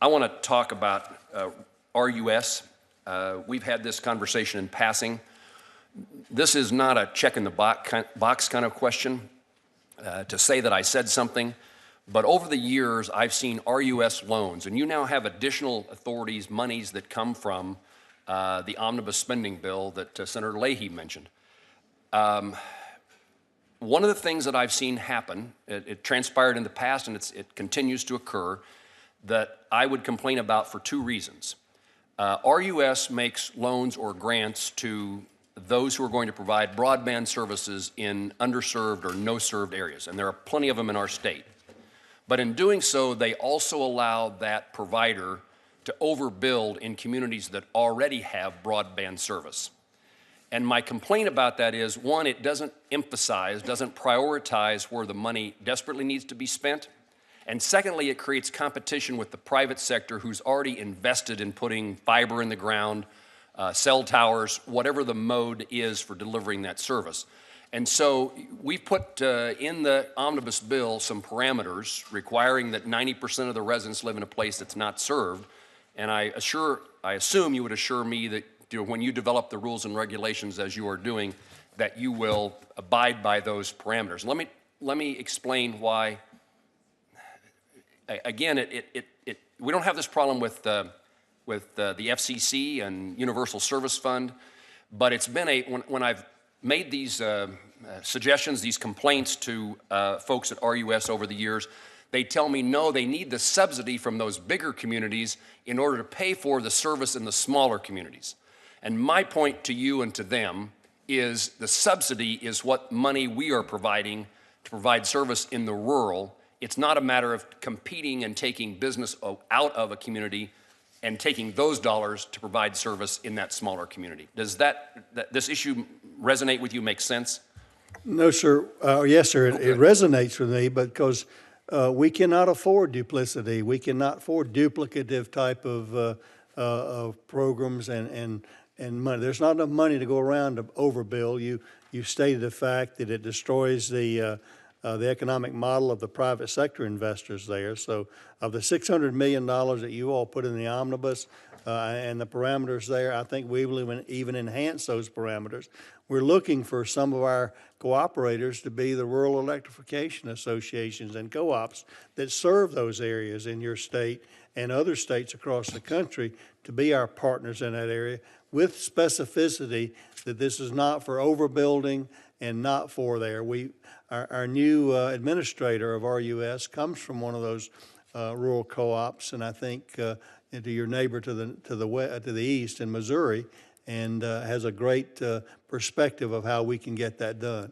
I want to talk about RUS. We've had this conversation in passing. This is not a check in the box kind of question to say that I said something, but over the years I've seen RUS loans, and you now have additional authorities, monies that come from the omnibus spending bill that Senator Leahy mentioned. One of the things that I've seen happen, it transpired in the past and it continues to occur, that I would complain about for two reasons. RUS makes loans or grants to those who are going to provide broadband services in underserved or no-served areas, and there are plenty of them in our state. But in doing so, they also allow that provider to overbuild in communities that already have broadband service. And my complaint about that is, one, it doesn't emphasize, doesn't prioritize where the money desperately needs to be spent. And secondly, it creates competition with the private sector who's already invested in putting fiber in the ground, cell towers, whatever the mode is for delivering that service. And so we've put in the omnibus bill some parameters requiring that 90% of the residents live in a place that's not served. And I assume you would assure me that when you develop the rules and regulations as you are doing, that you will abide by those parameters. Let me explain why. Again, we don't have this problem with the FCC and Universal Service Fund, but it's been when I've made these suggestions, these complaints to folks at RUS over the years, they tell me no, they need the subsidy from those bigger communities in order to pay for the service in the smaller communities. And my point to you and to them is the subsidy is what money we are providing to provide service in the rural. It's not a matter of competing and taking business out of a community and taking those dollars to provide service in that smaller community. Does this issue resonate with you, make sense? No, sir. Yes, sir. It resonates with me because we cannot afford duplicity. We cannot afford duplicative type of programs and money. There's not enough money to go around to overbill. You stated the fact that it destroys the economic model of the private sector investors there. So of the $600 million that you all put in the omnibus and the parameters there, I think we will even enhance those parameters. We're looking for some of our cooperators to be the rural electrification associations and co-ops that serve those areas in your state and other states across the country to be our partners in that area with specificity that this is not for overbuilding and not for there. Our new administrator of RUS comes from one of those rural co-ops, and I think to your neighbor to the east in Missouri, and has a great perspective of how we can get that done.